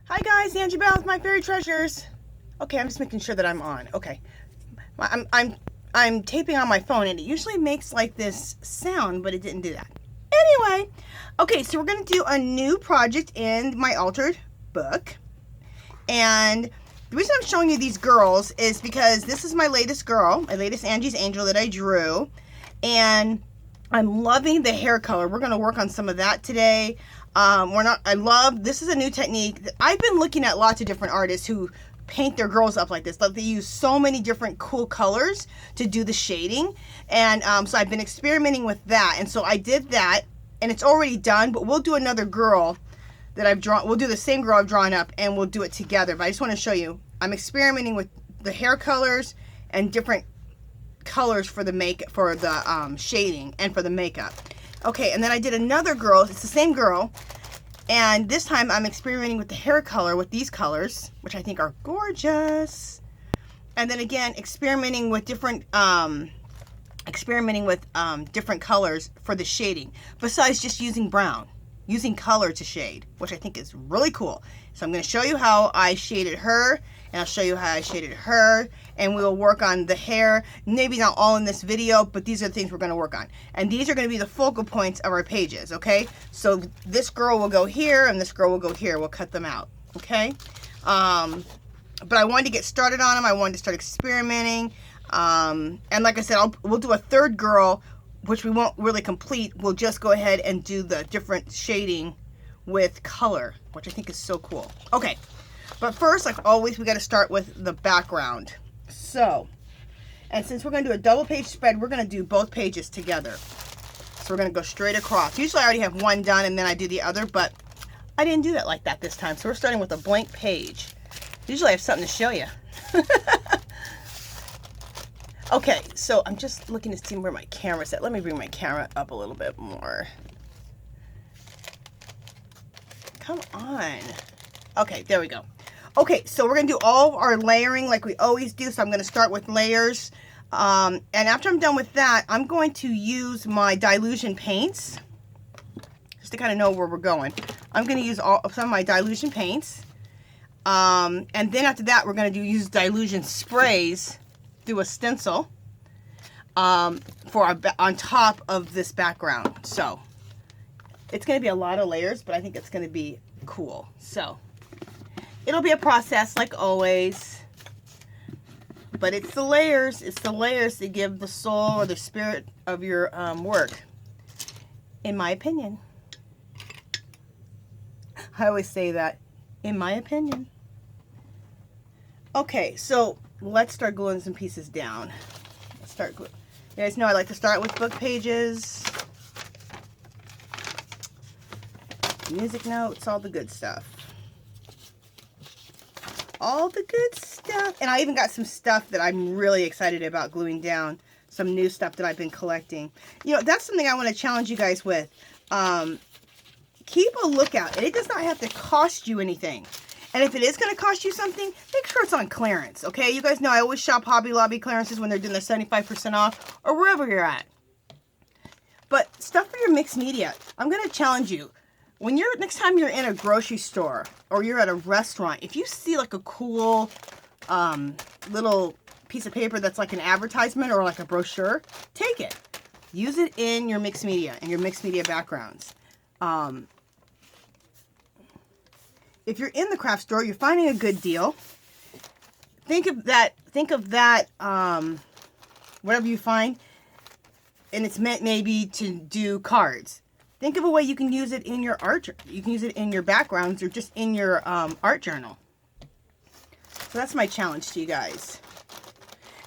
Hi guys, Angie Bell with My Fairy Treasures. Okay, I'm just making sure that I'm on. Okay, I'm taping on my phone, and it usually makes like this sound, but it didn't do that. Anyway, okay, so we're gonna do a new project in my altered book, and the reason I'm showing you these girls is because this is my latest girl, my latest Angie's Angel that I drew, and I'm loving the hair color. We're gonna work on some of that today. This is a new technique. I've been looking at lots of different artists who paint their girls up like this. Like, they use so many different cool colors to do the shading. And so I've been experimenting with that. And so I did that, and it's already done, but we'll do another girl that I've drawn. We'll do the same girl I've drawn up, and we'll do it together. But I just want to show you, I'm experimenting with the hair colors and different colors for the shading and for the makeup. Okay, and then I did another girl. It's the same girl, and this time I'm experimenting with the hair color with these colors, which I think are gorgeous. And then again, experimenting with different different colors for the shading, besides just using brown, using color to shade, which I think is really cool. So I'm going to show you how I shaded her, and I'll show you how I shaded her, and we'll work on the hair. Maybe not all in this video, but these are the things we're going to work on. And these are going to be the focal points of our pages, okay? So this girl will go here, and this girl will go here. We'll cut them out, okay? But I wanted to get started on them. I wanted to start experimenting. And like I said, we'll do a third girl, which we won't really complete. We'll just go ahead and do the different shading with color, which I think is so cool. Okay, but first, like always, we got to start with the background. So, and since we're going to do a double page spread, we're going to do both pages together. So we're going to go straight across. Usually I already have one done and then I do the other, but I didn't do that like that this time. So we're starting with a blank page. Usually I have something to show you. Okay, so I'm just looking to see where my camera's at. Let me bring my camera up a little bit more. Come on. Okay, there we go. Okay, so we're going to do all of our layering like we always do. So I'm going to start with layers. And after I'm done with that, I'm going to use my dilution paints. Just to kind of know where we're going. I'm going to use some of my dilution paints. And then after that, we're going to use dilution sprays through a stencil on top of this background. So it's going to be a lot of layers, but I think it's going to be cool. So it'll be a process like always, but it's the layers. It's the layers that give the soul or the spirit of your work, in my opinion. I always say that, in my opinion. Okay, so let's start gluing some pieces down. Let's start glue. You guys know I like to start with book pages, music notes, all the good stuff. All the good stuff. And I even got some stuff that I'm really excited about gluing down. Some new stuff that I've been collecting. You know, that's something I want to challenge you guys with. Keep a lookout. And it does not have to cost you anything. And if it is going to cost you something, make sure it's on clearance, okay? You guys know I always shop Hobby Lobby clearances when they're doing their 75% off or wherever you're at. But stuff for your mixed media, I'm going to challenge you. Next time you're in a grocery store or you're at a restaurant, if you see like a cool little piece of paper that's like an advertisement or like a brochure, take it. Use it in your mixed media and your mixed media backgrounds. If you're in the craft store, you're finding a good deal. Think of that, whatever you find, and it's meant maybe to do cards. Think of a way you can use it in your art. You can use it in your backgrounds or just in your art journal. So that's my challenge to you guys.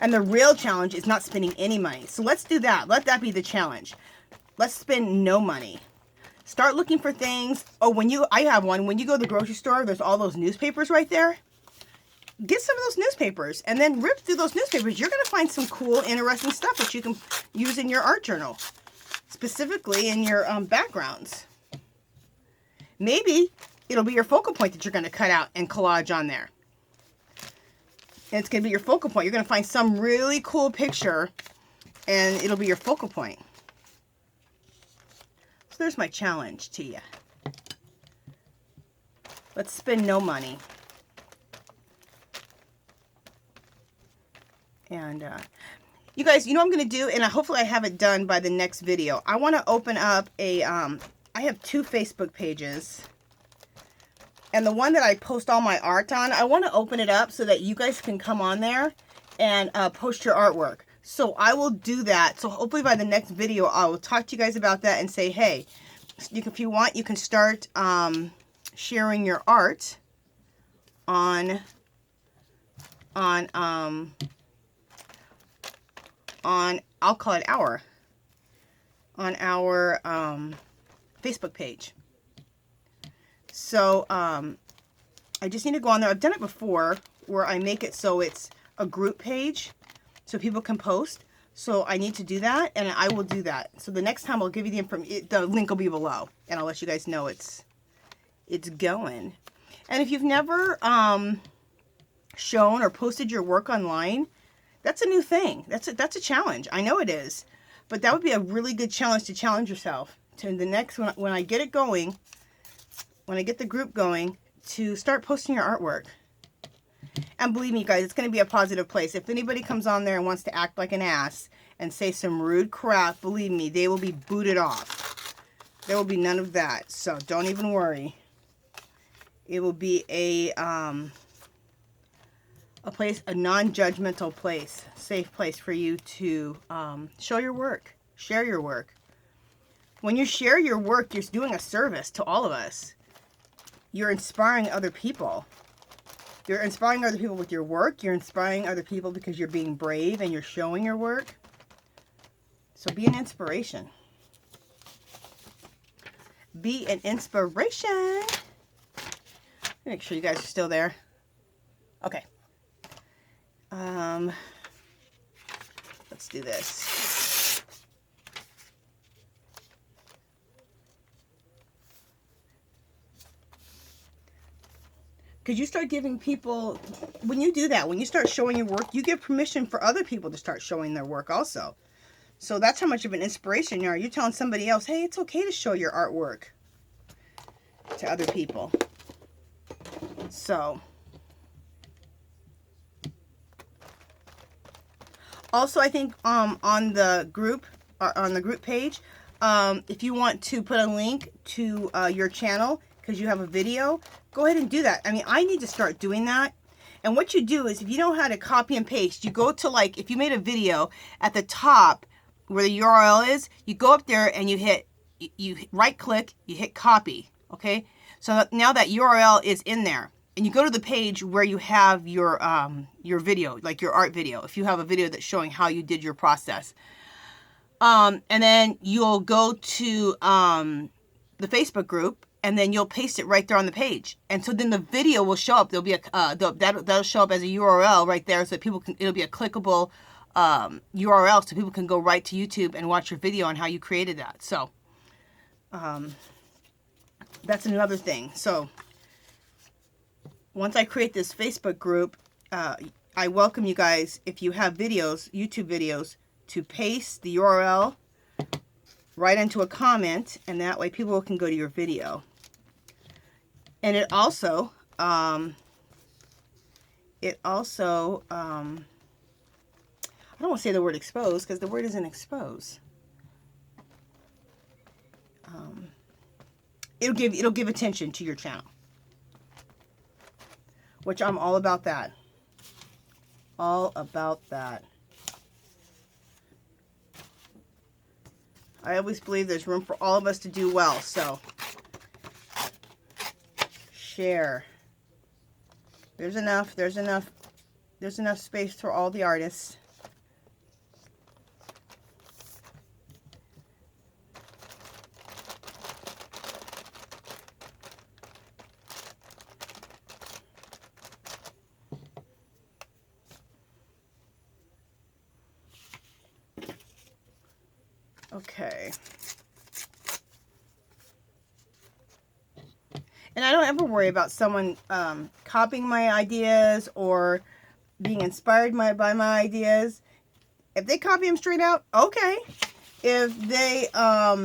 And the real challenge is not spending any money. So let's do that. Let that be the challenge. Let's spend no money. Start looking for things. Oh, I have one. When you go to the grocery store, there's all those newspapers right there. Get some of those newspapers and then rip through those newspapers. You're going to find some cool, interesting stuff that you can use in your art journal. Specifically in your backgrounds. Maybe it'll be your focal point that you're going to cut out and collage on there. And it's going to be your focal point. You're going to find some really cool picture and it'll be your focal point. So there's my challenge to you. Let's spend no money. And you guys, you know what I'm going to do? And hopefully I have it done by the next video. I want to open up a, I have 2 Facebook pages. And the one that I post all my art on, I want to open it up so that you guys can come on there and post your artwork. So I will do that. So hopefully by the next video, I will talk to you guys about that and say, hey, if you want, you can start sharing your art on I'll call it on our Facebook page. So I just need to go on there. I've done it before where I make it so it's a group page so people can post. So I need to do that, and I will do that. So the next time I'll give you the information. The link will be below, and I'll let you guys know it's going. And if you've never shown or posted your work online, that's a new thing. That's a challenge. I know it is, but that would be a really good challenge to challenge yourself. To the next when I get it going, when I get the group going, to start posting your artwork. And believe me, guys, it's going to be a positive place. If anybody comes on there and wants to act like an ass and say some rude crap, believe me, they will be booted off. There will be none of that. So don't even worry. It will be a place, a non-judgmental place, safe place for you to show your work, share your work. When you share your work, you're doing a service to all of us. You're inspiring other people. You're inspiring other people with your work. You're inspiring other people because you're being brave and you're showing your work. So be an inspiration. Be an inspiration. Make sure you guys are still there. Okay. Let's do this. Because you start giving people, when you do that, when you start showing your work, you give permission for other people to start showing their work also. So that's how much of an inspiration you are. You're telling somebody else, hey, it's okay to show your artwork to other people. So, also I think on the group page, if you want to put a link to your channel because you have a video, go ahead and do that. I mean, I need to start doing that. And what you do is, if you know how to copy and paste, you go to, like, if you made a video, at the top where the URL is, you go up there and you right click, you hit copy. Okay, so now that URL is in there, and you go to the page where you have your video, like your art video, if you have a video that's showing how you did your process. And then you'll go to the Facebook group, and then you'll paste it right there on the page. And so then the video will show up. There'll be that'll show up as a URL right there, so that people can, it'll be a clickable URL, so people can go right to YouTube and watch your video on how you created that. So that's another thing. So once I create this Facebook group, I welcome you guys, if you have videos, YouTube videos, to paste the URL right into a comment, and that way people can go to your video. And it also, I don't want to say the word expose, because the word isn't expose. It'll give attention to your channel, which I'm all about that. All about that. I always believe there's room for all of us to do well, so share. There's enough space for all the artists. Okay. And I don't ever worry about someone copying my ideas or being inspired by my ideas. If they copy them straight out, okay. If they are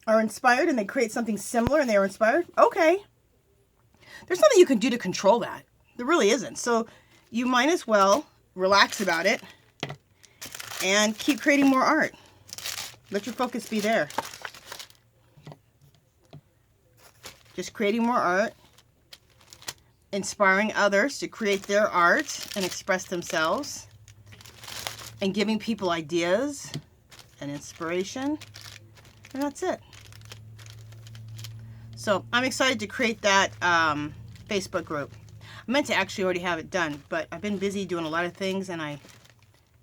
inspired and they create something similar and they are inspired, okay. there's nothing you can do to control that. There really isn't. So you might as well relax about it and keep creating more art. Let your focus be there. Just creating more art, inspiring others to create their art and express themselves, and giving people ideas and inspiration, and that's it. So I'm excited to create that Facebook group. I meant to actually already have it done, but I've been busy doing a lot of things, and I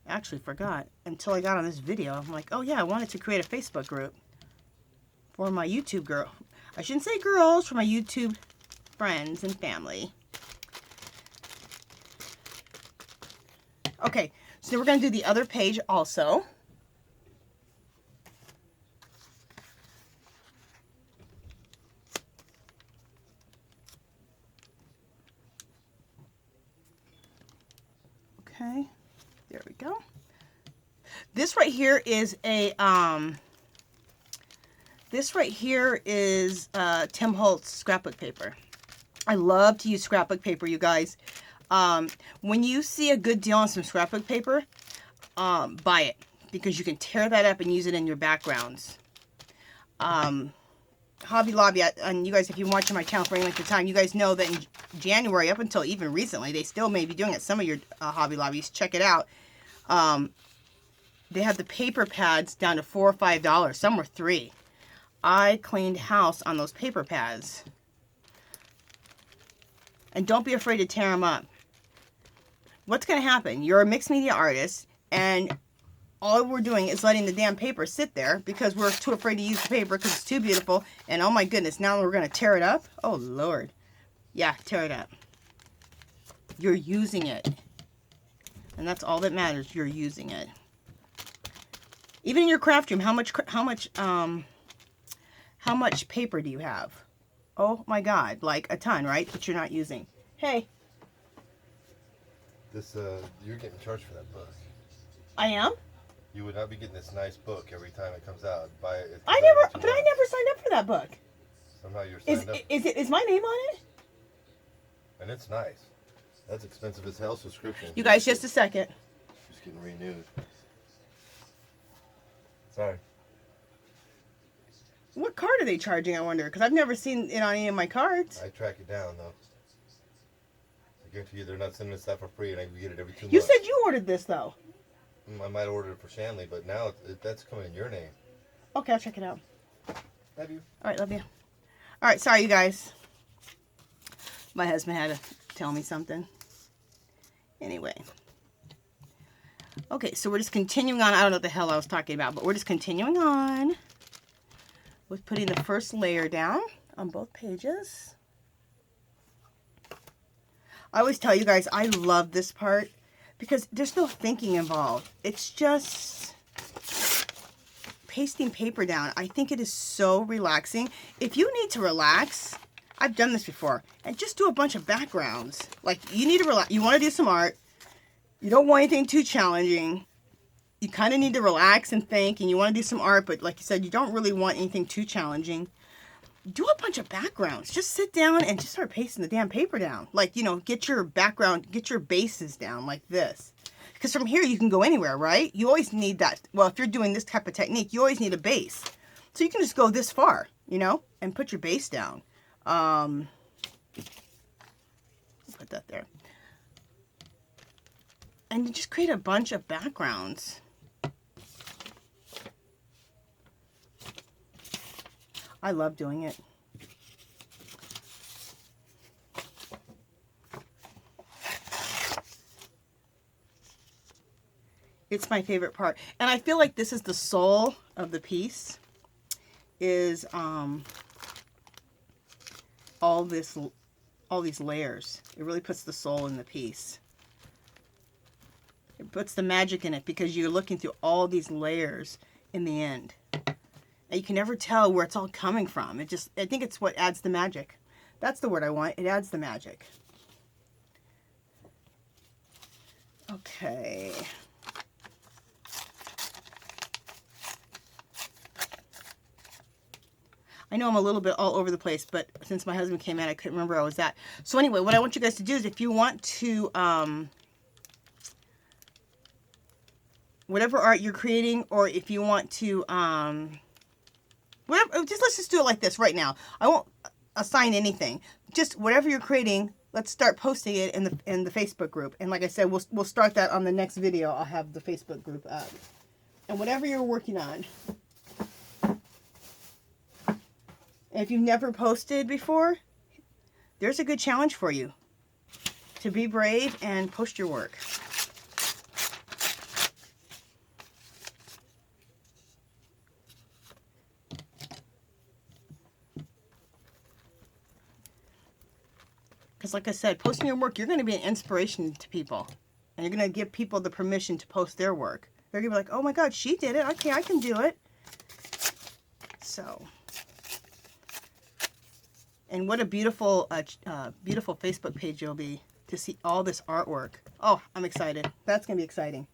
actually forgot until I got on this video. I'm like, oh yeah, I wanted to create a Facebook group for my YouTube girl. I shouldn't say girls, for my YouTube friends and family. Okay, so we're going to do the other page also. Okay, there we go. This right here is a Tim Holtz scrapbook paper. I love to use scrapbook paper, you guys. When you see a good deal on some scrapbook paper, buy it, because you can tear that up and use it in your backgrounds. Hobby Lobby, and you guys, if you've been watching my channel for any length of time, you guys know that in January, up until even recently, they still may be doing it. Some of your Hobby Lobbies, check it out. They have the paper pads down to $4 or $5. Some were $3. I cleaned house on those paper pads. And don't be afraid to tear them up. What's going to happen? You're a mixed media artist, and all we're doing is letting the damn paper sit there because we're too afraid to use the paper because it's too beautiful. And oh my goodness, now we're going to tear it up? Oh Lord. Yeah, tear it up. You're using it. And that's all that matters. You're using it. Even in your craft room, how much paper do you have? Oh my God, like a ton, right? That you're not using. Hey. You're getting charged for that book. I am? You would not be getting this nice book every time it comes out. Buy it. I never signed up for that book. Somehow you're signed up. Is my name on it? And it's nice. That's expensive as hell subscription. You guys, just a second. Just getting renewed. Sorry. What card are they charging, I wonder? Because I've never seen it on any of my cards. I track it down, though. I guarantee you they're not sending us that for free, and I can get it every 2 months. You said you ordered this, though. I might order it for Shanley, but now that's coming in your name. Okay, I'll check it out. Love you. All right, love you. All right, sorry, you guys. My husband had to tell me something. Anyway. Okay, so we're just continuing on. I don't know what the hell I was talking about, but we're just continuing on with putting the first layer down on both pages. I always tell you guys, I love this part because there's no thinking involved. It's just pasting paper down. I think it is so relaxing. If you need to relax, I've done this before, and just do a bunch of backgrounds. Like, you need to relax. You want to do some art. You don't want anything too challenging. You kind of need to relax and think, and you want to do some art, but like you said, you don't really want anything too challenging. Do a bunch of backgrounds. Just sit down and just start pasting the damn paper down. Like, you know, get your background, get your bases down like this. Because from here, you can go anywhere, right? You always need that. Well, if you're doing this type of technique, you always need a base. So you can just go this far, you know, and put your base down. Put that there. And you just create a bunch of backgrounds. I love doing it. It's my favorite part. And I feel like this is the soul of the piece, is all these layers. It really puts the soul in the piece. It puts the magic in it because you're looking through all these layers in the end. And you can never tell where it's all coming from. I think it's what adds the magic. That's the word I want. It adds the magic. Okay. I know I'm a little bit all over the place, but since my husband came in, I couldn't remember where I was at. So anyway, what I want you guys to do is if you want to, whatever art you're creating, or if you want to, whatever, let's just do it like this right now. I won't assign anything. Just whatever you're creating, let's start posting it in the Facebook group. And like I said, we'll start that on the next video. I'll have the Facebook group up. And whatever you're working on. If you've never posted before, there's a good challenge for you to be brave and post your work. Because like I said, posting your work, you're going to be an inspiration to people. And you're going to give people the permission to post their work. They're going to be like, oh my God, she did it. Okay, I can do it. So... And what a beautiful, beautiful Facebook page you'll be to see all this artwork. Oh, I'm excited. That's going to be exciting.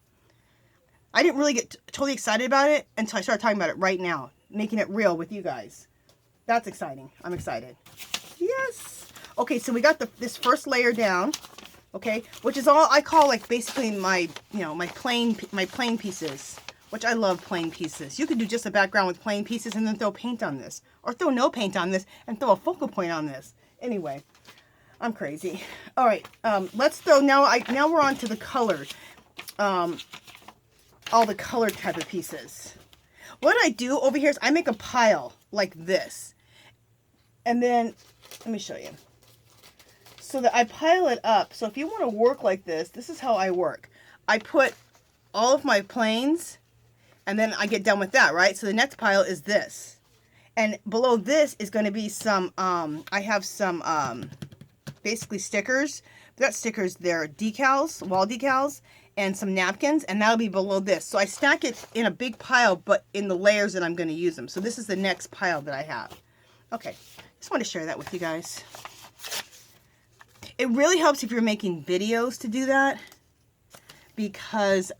I didn't really get totally excited about it until I started talking about it right now. Making it real with you guys. That's exciting. I'm excited. Yes. Okay, so we got this first layer down. Okay, which is all I call like basically my, my plain pieces. Which I love plain pieces. You could do just a background with plain pieces and then throw paint on this. Or throw no paint on this and throw a focal point on this. Anyway, I'm crazy. All right, let's throw, now we're on to the colored. All the colored type of pieces. What I do over here is I make a pile like this. And then, let me show you. So that I pile it up. So if you want to work like this is how I work. I put all of my planes... And then I get done with that, right? So the next pile is this. And below this is going to be some, I have some, basically stickers. That stickers, they're decals, wall decals, and some napkins. And that'll be below this. So I stack it in a big pile, but in the layers that I'm going to use them. So this is the next pile that I have. Okay. Just want to share that with you guys. It really helps if you're making videos to do that. Because,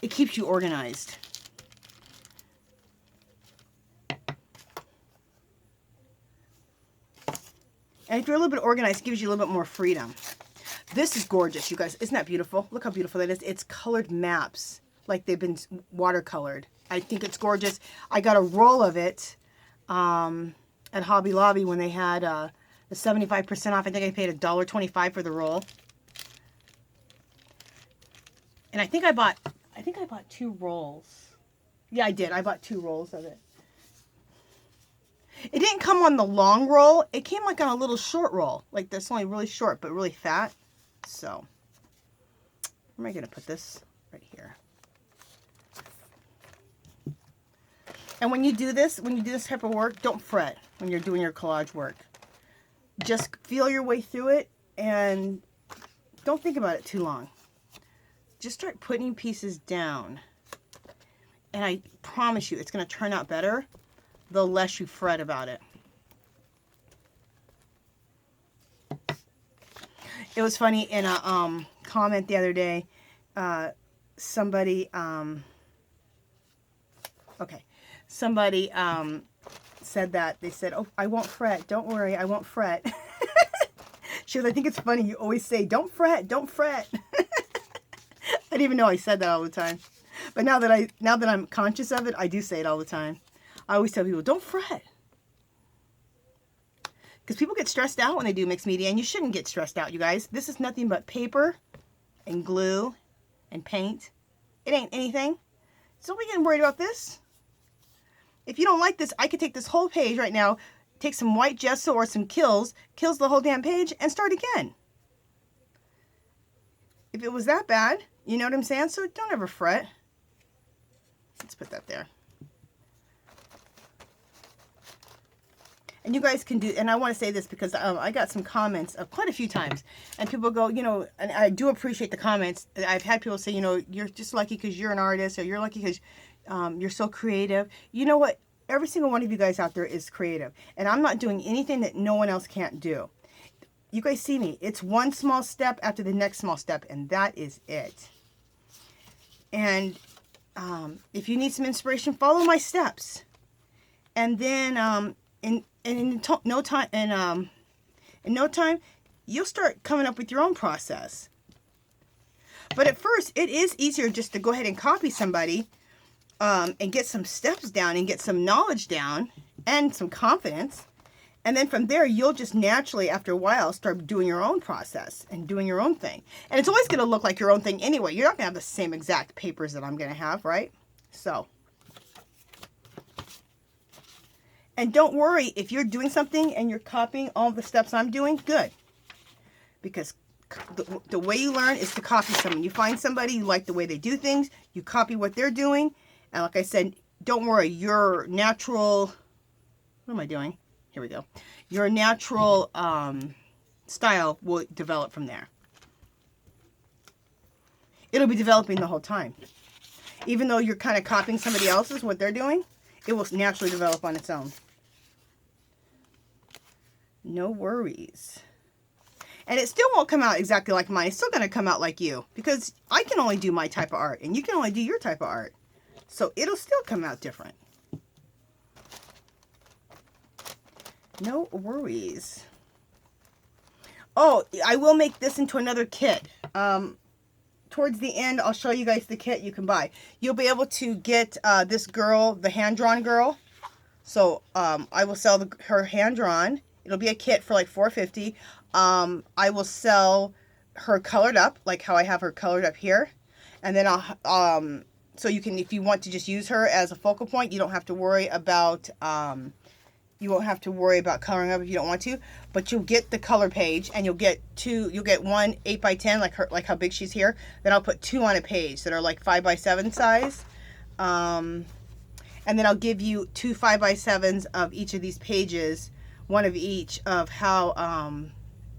it keeps you organized. And if you're a little bit organized, it gives you a little bit more freedom. This is gorgeous, you guys. Isn't that beautiful? Look how beautiful that is. It's colored maps, like they've been watercolored. I think it's gorgeous. I got a roll of it at Hobby Lobby when they had the 75% off. I think I paid $1.25 for the roll. And I think I bought 2 rolls. Yeah, I did. I bought 2 rolls of it. It didn't come on the long roll. It came like on a little short roll. Like that's only really short, but really fat. So, where am I going to put this? Right here. And when you do this type of work, don't fret when you're doing your collage work. Just feel your way through it and don't think about it too long. Just start putting pieces down. And I promise you, it's going to turn out better the less you fret about it. It was funny in a comment the other day, somebody said that. They said, oh, I won't fret. Don't worry, I won't fret. She goes, I think it's funny. You always say, don't fret, don't fret. I didn't even know I said that all the time. But now that I'm conscious of it, I do say it all the time. I always tell people, don't fret. Because people get stressed out when they do mixed media, and you shouldn't get stressed out, you guys. This is nothing but paper and glue and paint. It ain't anything. So don't be getting worried about this. If you don't like this, I could take this whole page right now, take some white gesso or some kills the whole damn page, and start again. If it was that bad, you know what I'm saying? So don't ever fret. Let's put that there. And you guys can do, and I want to say this because I got some comments quite a few times. And people go, you know, and I do appreciate the comments. I've had people say, you know, you're just lucky because you're an artist, or you're lucky because you're so creative. You know what? Every single one of you guys out there is creative. And I'm not doing anything that no one else can't do. You guys see me. It's one small step after the next small step, and that is it. And if you need some inspiration, follow my steps. And then no time, you'll start coming up with your own process. But at first, it is easier just to go ahead and copy somebody and get some steps down and get some knowledge down and some confidence. And then from there, you'll just naturally, after a while, start doing your own process and doing your own thing. And it's always going to look like your own thing anyway. You're not going to have the same exact papers that I'm going to have, right? So, and don't worry if you're doing something and you're copying all the steps I'm doing, good. Because the way you learn is to copy someone. You find somebody, you like the way they do things, you copy what they're doing. And like I said, don't worry, your natural, what am I doing? Here we go. Your natural style will develop from there. It'll be developing the whole time. Even though you're kind of copying somebody else's, what they're doing, it will naturally develop on its own. No worries. And it still won't come out exactly like mine. It's still going to come out like you. Because I can only do my type of art. And you can only do your type of art. So it'll still come out different. No worries. Oh, I will make this into another kit. Towards the end, I'll show you guys the kit you can buy. You'll be able to get this girl, the hand-drawn girl. So I will sell her hand-drawn. It'll be a kit for like $4.50. I will sell her colored up, like how I have her colored up here. And then I'll, so you can, if you want to just use her as a focal point, you don't have to worry about, you won't have to worry about coloring up if you don't want to, but you'll get the color page and you'll get one 8x10, like how big she's here. Then I'll put two on a page that are like 5x7 size. And then I'll give you two 5x7s of each of these pages, one of each of how,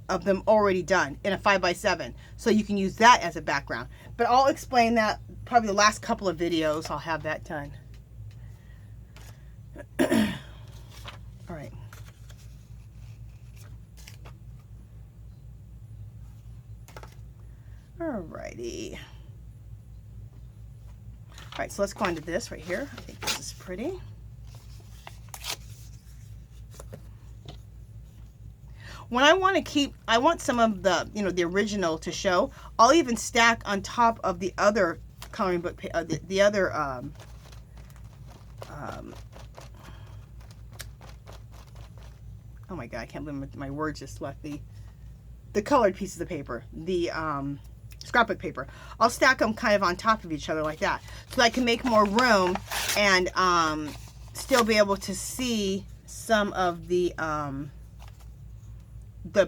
of them already done in a 5x7. So you can use that as a background. But I'll explain that probably the last couple of videos. I'll have that done. All right. Alrighty. All right, so let's go on to this right here. I think this is pretty. When I want some of the, the original to show, I'll even stack on top of the other coloring book, the other, oh my God, I can't believe my words just left the colored pieces of paper, the scrapbook paper. I'll stack them kind of on top of each other like that, so I can make more room and still be able to see some of the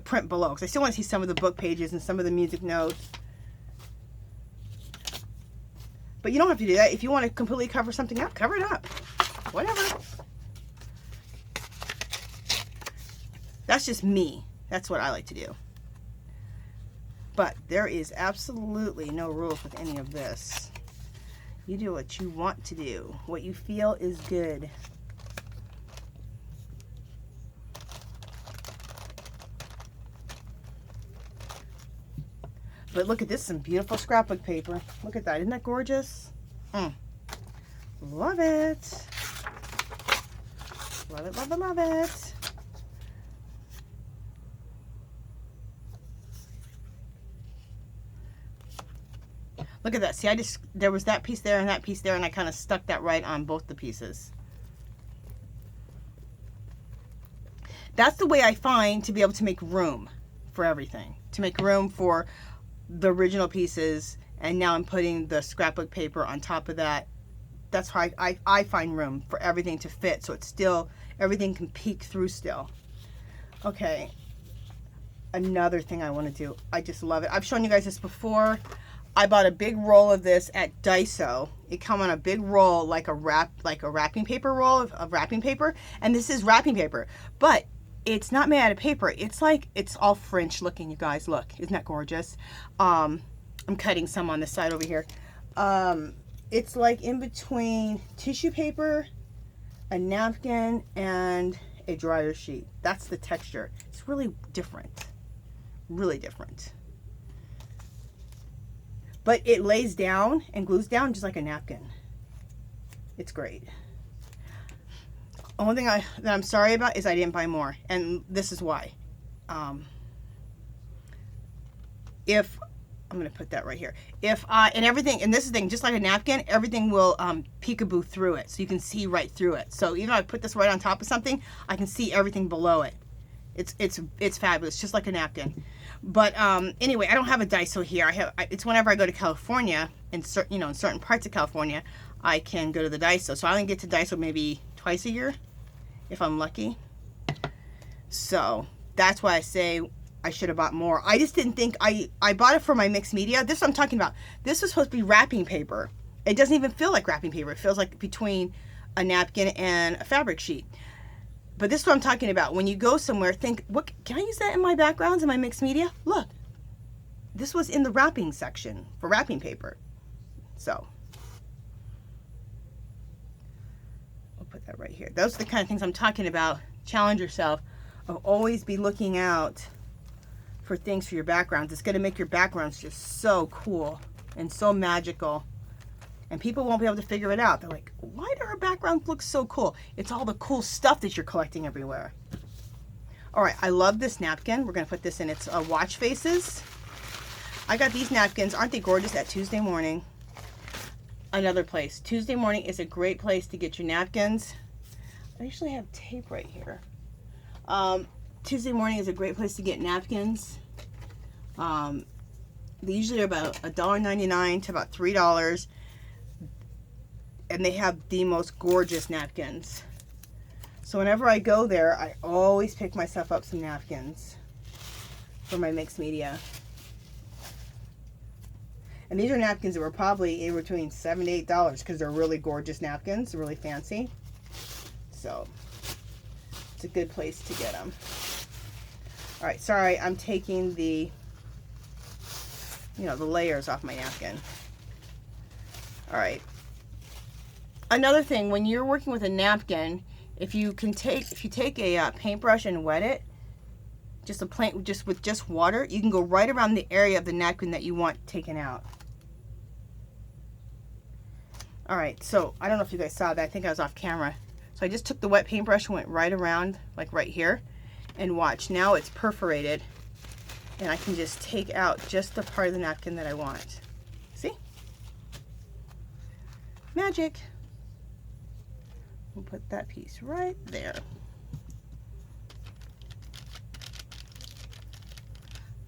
print below, because I still want to see some of the book pages and some of the music notes. But you don't have to do that. If you want to completely cover something up, cover it up. Whatever. That's just me. That's what I like to do. But there is absolutely no rules with any of this. You do what you want to do. What you feel is good. But look at this, some beautiful scrapbook paper. Look at that. Isn't that gorgeous? Love it. Love it, love it, love it. Look at that. See, there was that piece there and that piece there, and I kind of stuck that right on both the pieces. That's the way I find to be able to make room for everything. To make room for the original pieces, and now I'm putting the scrapbook paper on top of that. That's how I find room for everything to fit, so it's still, everything can peek through still. Okay, another thing I want to do, I just love it. I've shown you guys this before. I bought a big roll of this at Daiso. It come on a big roll, like a wrapping paper roll of wrapping paper, and this is wrapping paper, but it's not made out of paper. It's like, it's all French looking, you guys. Look, isn't that gorgeous? I'm cutting some on the side over here. It's like in between tissue paper, a napkin, and a dryer sheet. That's the texture. It's really different. Really different. But it lays down and glues down just like a napkin. It's great. Only thing that I'm sorry about is I didn't buy more, and this is why. If I'm going to put that right here. If and everything, and this is the thing, just like a napkin, everything will peekaboo through it, so you can see right through it. So even if I put this right on top of something, I can see everything below it. It's fabulous, just like a napkin. But anyway, I don't have a Daiso here. It's whenever I go to California, in certain parts of California, I can go to the Daiso. So I only get to Daiso maybe twice a year, if I'm lucky. So that's why I say I should have bought more. I just didn't think I bought it for my mixed media. This is what I'm talking about. This is supposed to be wrapping paper. It doesn't even feel like wrapping paper. It feels like between a napkin and a fabric sheet. But this is what I'm talking about. When you go somewhere, think, what can I use that in my backgrounds, in my mixed media? Look, this was in the wrapping section for wrapping paper. So we'll put that right here. Those are the kind of things I'm talking about. Challenge yourself of always be looking out for things for your backgrounds. It's going to make your backgrounds just so cool and so magical. And people won't be able to figure it out. They're like, why do our backgrounds look so cool? It's all the cool stuff that you're collecting everywhere. All right, I love this napkin. We're going to put this in its watch faces. I got these napkins. Aren't they gorgeous? At Tuesday Morning. Another place. Tuesday Morning is a great place to get your napkins. I usually have tape right here. Tuesday Morning is a great place to get napkins. They usually are about $1.99 to about $3. And they have the most gorgeous napkins. So whenever I go there, I always pick myself up some napkins for my mixed media. And these are napkins that were probably in between $7 to $8 because they're really gorgeous napkins, really fancy. So it's a good place to get them. All right, sorry, I'm taking the layers off my napkin. All right. Another thing, when you're working with a napkin, if you take a paintbrush and wet it, just with water, you can go right around the area of the napkin that you want taken out. All right, so I don't know if you guys saw that. I think I was off camera. So I just took the wet paintbrush and went right around, like right here, and watch. Now it's perforated, and I can just take out just the part of the napkin that I want. See? Magic. We'll put that piece right there.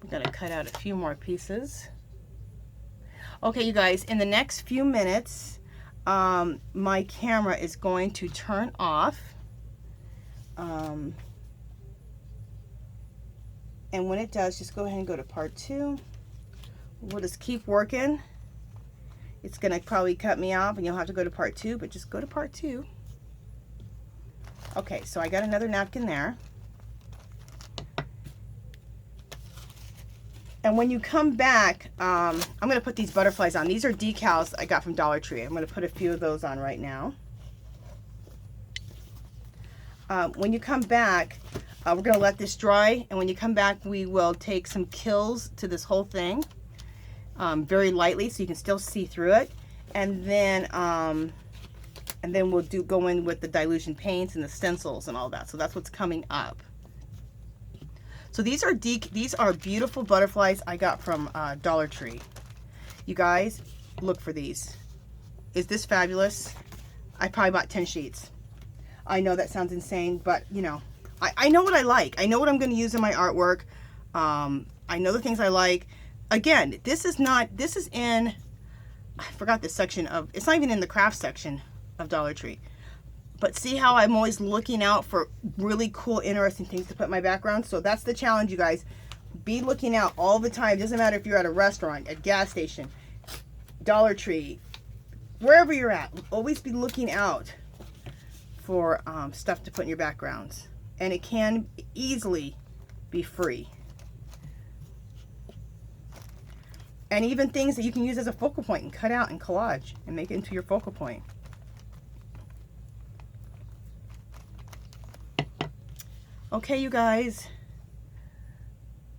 We're going to cut out a few more pieces. Okay, you guys, in the next few minutes, my camera is going to turn off. And when it does, just go ahead and go to part 2. We'll just keep working. It's going to probably cut me off and you'll have to go to part 2, but just go to part 2. Okay, so I got another napkin there. And when you come back, I'm going to put these butterflies on. These are decals I got from Dollar Tree. I'm going to put a few of those on right now. When you come back, we're going to let this dry. And when you come back, we will take some kills to this whole thing. Very lightly so you can still see through it. And then we'll go in with the dilution paints and the stencils and all that. So that's what's coming up. So these are beautiful butterflies I got from Dollar Tree. You guys, look for these. Is this fabulous? I probably bought 10 sheets. I know that sounds insane, but I know what I like. I know what I'm going to use in my artwork. I know the things I like. Again, this is in, I forgot this section it's not even in the craft section of Dollar Tree. But see how I'm always looking out for really cool, interesting things to put in my background? So that's the challenge, you guys. Be looking out all the time. It doesn't matter if you're at a restaurant, a gas station, Dollar Tree, wherever you're at. Always be looking out for stuff to put in your backgrounds. And it can easily be free. And even things that you can use as a focal point and cut out and collage and make it into your focal point. Okay, you guys.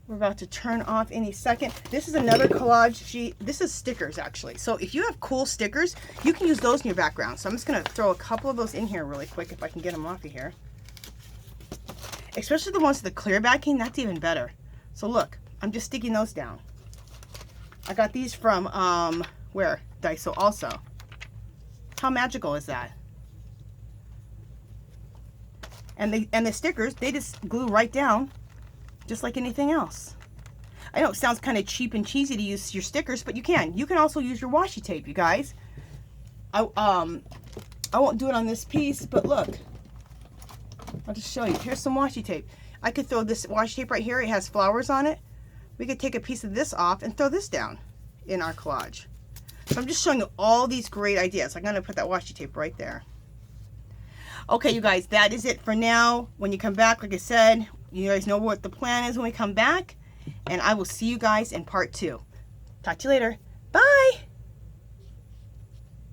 We're about to turn off any second. This is another collage sheet. This is stickers, actually. So if you have cool stickers, you can use those in your background. So I'm just going to throw a couple of those in here really quick if I can get them off of here. Especially the ones with the clear backing, that's even better. So look, I'm just sticking those down. I got these from, where? Daiso also. How magical is that? And the stickers, they just glue right down, just like anything else. I know it sounds kind of cheap and cheesy to use your stickers, but you can. You can also use your washi tape, you guys. I won't do it on this piece, but look. I'll just show you. Here's some washi tape. I could throw this washi tape right here. It has flowers on it. We could take a piece of this off and throw this down in our collage. So I'm just showing you all these great ideas. I'm going to put that washi tape right there. Okay, you guys, that is it for now. When you come back, like I said, you guys know what the plan is when we come back. And I will see you guys in part 2. Talk to you later. Bye!